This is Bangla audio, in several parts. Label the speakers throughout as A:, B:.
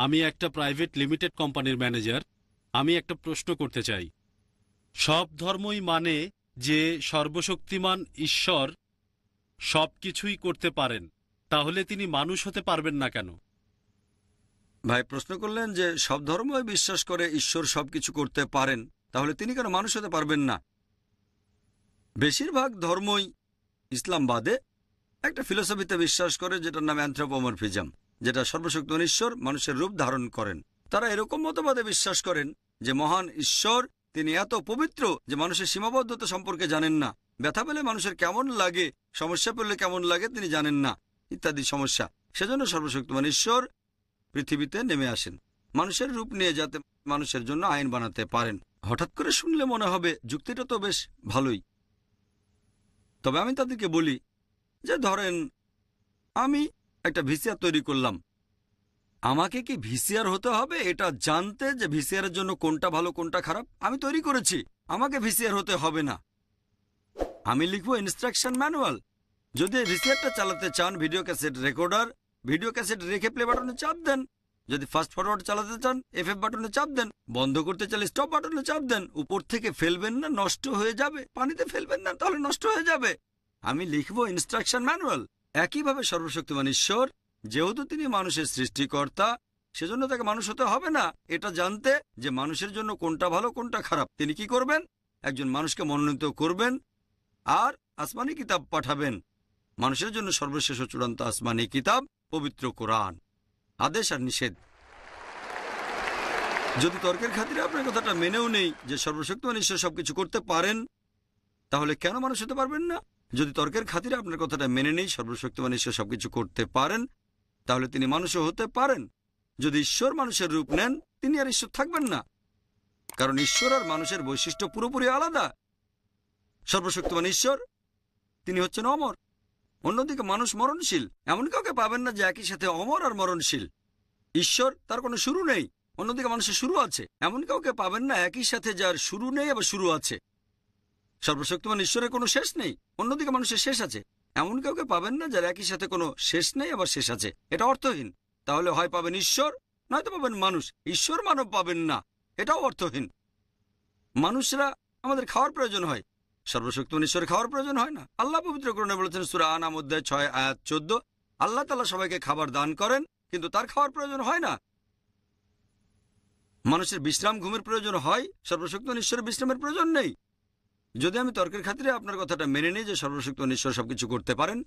A: আমি একটা প্রাইভেট লিমিটেড কোম্পানির ম্যানেজার। আমি একটা প্রশ্ন করতে চাই। সব ধর্মই মানে যে সর্বশক্তিমান ঈশ্বর সব কিছুই করতে পারেন, তাহলে তিনি মানুষ হতে পারবেন না কেন?
B: ভাই প্রশ্ন করলেন যে সব ধর্মই বিশ্বাস করে ঈশ্বর সবকিছু করতে পারেন, তাহলে তিনি কেন মানুষ হতে পারবেন না? বেশিরভাগ ধর্মই, ইসলাম বাদে, একটা ফিলোসফিতে বিশ্বাস করে যেটার নাম অ্যানথ্রোপোমরফিজম, যেটা সর্বশক্তিমান ঈশ্বর মানুষের রূপ ধারণ করেন। তারা এরকম মতবাদে বিশ্বাস করেন যে মহান ঈশ্বর তিনি এত পবিত্র যে মানুষের সীমাবদ্ধতা সম্পর্কে জানেন না, ব্যথা পেলে মানুষের কেমন লাগে, সমস্যা পেলে কেমন লাগে তিনি জানেন না, ইত্যাদি সমস্যা। সেজন্য সর্বশক্তিমান ঈশ্বর পৃথিবীতে নেমে আসেন মানুষের রূপ নিয়ে, যাতে মানুষের জন্য আইন বানাতে পারেন। হঠাৎ করে শুনলে মনে হবে যুক্তিটা তো বেশ ভালোই। তবে আমি তাদেরকে বলি যে ধরেন আমি একটা ভিসিআর তৈরি করলাম, আমাকে কি ভিসিআর হতে হবে এটা জানতে যে ভিসিআর এর জন্য কোনটা ভালো কোনটা খারাপ? আমি তৈরি করেছি, আমাকে ভিসিআর হতে হবে না। আমি লিখবো ইনস্ট্রাকশন ম্যানুয়াল। যদি ভিসিআরটা চালাতে চান video cassette recorder, video cassette রেখে প্লে বাটনে চাপ দেন। যদি ফাস্ট ফরওয়ার্ড চালাতে চান এফএফ বাটনে চাপ দেন। বন্ধ করতে চাইলে স্টপ বাটনে চাপ দেন। উপর থেকে ফেলবেন না, নষ্ট হয়ে যাবে। পানিতে ফেলবেন না, তাহলে নষ্ট হয়ে যাবে। আমি লিখবো ইনস্ট্রাকশন ম্যানুয়াল। একইভাবে সর্বশক্তিমান ঈশ্বর, যেহেতু তিনি মানুষের সৃষ্টিকর্তা, সেজন্য তাকে মানুষ হতে হবে না এটা জানতে যে মানুষের জন্য কোনটা ভালো কোনটা খারাপ। তিনি কি করবেন? একজন মানুষকে মনোনীত করবেন আর আসমানি কিতাব পাঠাবেন। মানুষের জন্য সর্বশেষ ও চূড়ান্ত আসমানি কিতাব পবিত্র কোরআন, আদেশ আর নিষেধ। যদি তর্কের খাতিরে আপনার কথাটা মেনেও নেই যে সর্বশক্তিমান ঈশ্বর সবকিছু করতে পারেন, তাহলে কেন মানুষ হতে পারবেন না? যদি তর্কের খাতিরে আপনার কথাটা মেনে নেই সর্বশক্তিমান ঈশ্বর সবকিছু করতে পারেন, তাহলে তিনি মানুষও হতে পারেন। যদি ঈশ্বর মানুষের রূপ নেন, তিনি আর ঈশ্বর থাকবেন না, কারণ ঈশ্বর আর মানুষের বৈশিষ্ট্য পুরোপুরি আলাদা। সর্বশক্তিমান ঈশ্বর তিনি হচ্ছেন অমর, অন্যদিকে মানুষ মরণশীল। এমন কাউকে পাবেন না যে একই সাথে অমর আর মরণশীল। ঈশ্বর তার কোনো শুরু নেই, অন্যদিকে মানুষের শুরু আছে। এমন কাউকে পাবেন না একই সাথে যার শুরু নেই আবার শুরু আছে। সর্বশক্তিমান ঈশ্বরের কোনো শেষ নেই, অন্যদিকে মানুষের শেষ আছে। এমন কাউকে পাবেন না যার একই সাথে কোনো শেষ নেই আবার শেষ আছে। এটা অর্থহীন। তাহলে হয় পাবেন ঈশ্বর, নয়তো পাবেন মানুষ। ঈশ্বর মানব পাবেন না, এটাও অর্থহীন। মানুষরা আমাদের খাওয়ার প্রয়োজন হয়, সর্বশক্তিমান ঈশ্বরের খাওয়ার প্রয়োজন হয় না। আল্লাহ পবিত্র কোরআনে বলেছেন সূরা আনাম অধ্যায় 6 আয়াত 14, আল্লাহ তাআলা সবাইকে খাবার দান করেন, কিন্তু তার খাওয়ার প্রয়োজন হয় না। মানুষের বিশ্রাম ঘুমের প্রয়োজন হয়, সর্বশক্তিমান ঈশ্বরের বিশ্রামের প্রয়োজন নেই। যদি আমি তর্কের খাতিরে আপনার কথাটা মেনে নিই যে সর্বশক্তিমান ঈশ্বর সবকিছু করতে পারেন,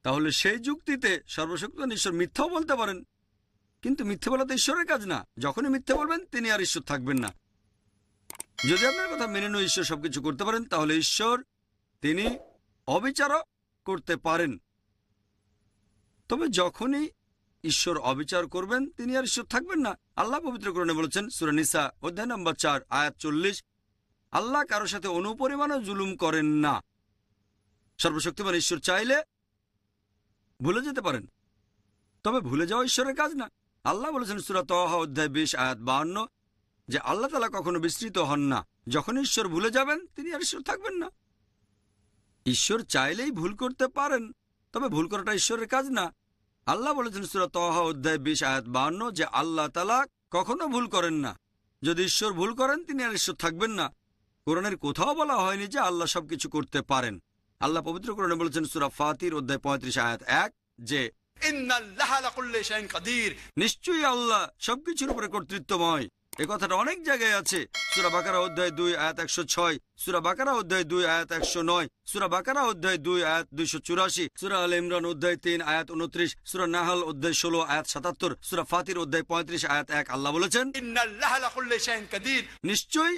B: তাহলে সেই যুক্তিতে সর্বশক্তিমান ঈশ্বর মিথ্যাও বলতে পারেন। কিন্তু মিথ্যে বলা তো ঈশ্বরের কাজ না। যখনই মিথ্যে বলবেন তিনি আর ঈশ্বর থাকবেন না। যদি আপনার কথা মেনে নিয়ে ঈশ্বর সবকিছু করতে পারেন, তাহলে ঈশ্বর তিনি অবিচারও করতে পারেন। তবে যখনই ঈশ্বর অবিচার করবেন তিনি আর ঈশ্বর থাকবেন না। আল্লাহ পবিত্র কোরআনে বলেছেন সূরা নিসা অধ্যায় নম্বর 4 আয়াত 40, আল্লাহ কারো সাথে অনুপরিমাণও জুলুম করেন না। সর্বশক্তিমান ঈশ্বর চাইলে ভুলে যেতে পারেন, তবে ভুলে যাওয়া ঈশ্বরের কাজ না। আল্লাহ বলেছেন সূরা তাহা অধ্যায় 20 আয়াত 52 যে আল্লাহ তাআলা কখনো বিস্মৃত হন না। যখন ঈশ্বর ভুলে যাবেন তিনি আর ঈশ্বর থাকবেন না। ঈশ্বর চাইলেই ভুল করতে পারেন, তবে ভুল করাটা ঈশ্বরের কাজ না। আল্লাহ বলেছেন সূরা তাহা অধ্যায় 20 আয়াত 52 যে আল্লাহ তাআলা কখনো ভুল করেন না। যদি ঈশ্বর ভুল করেন তিনি আর ঈশ্বর থাকবেন না। কোরআনের কোথাও বলা হয়নি যে আল্লাহ সবকিছু করতে পারেন। আল্লাহ পবিত্র কোরআনে বলেছেন সূরা ফাতির অধ্যায় 35 আয়াত 1 যে ইন্নাল্লাহা আলা কুল্লি শাইইন কাদির, নিশ্চয়ই আল্লাহ সবকিছুর উপরে কর্তৃত্বময়। এই কথাটা অনেক জায়গায় আছে। সূরা বাকারা অধ্যায় 2 আয়াত 106, সূরা বাকারা অধ্যায় 2 আয়াত 109, সূরা বাকারা অধ্যায় 2 আয়াত 284, সূরা আলে ইমরান অধ্যায় 3 আয়াত 29, সূরা নাহল অধ্যায় 16 আয়াত 77, সূরা ফাতির অধ্যায় 35 আয়াত 1 আল্লাহ বলেছেন ইন্নাল্লাহা আলা কুল্লি শাইইন কাদির, নিশ্চয়ই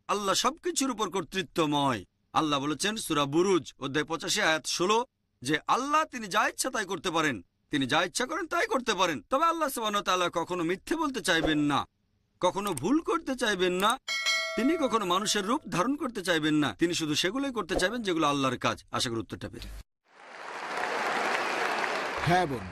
B: আল্লাহ সবকিছুর উপর কর্তৃত্বময়। আল্লাহ বলেছেন সূরা বুরুজ অধ্যায় 85 আয়াত 16 যে আল্লাহ তিনি যা ইচ্ছা তাই করতে পারেন, তিনি যা ইচ্ছা করেন তাই করতে পারেন। তবে আল্লাহ সুবহানাহু ওয়া তাআলা কখনো মিথ্যে বলতে চাইবেন না, কখনো ভুল করতে চাইবেন না, তিনি কখনো মানুষের রূপ ধারণ করতে চাইবেন না। তিনি শুধু সেগুলোই করতে চাইবেন যেগুলো আল্লাহর কাজ। আশা করি উত্তরটা পেয়ে।
C: হ্যাঁ বোন।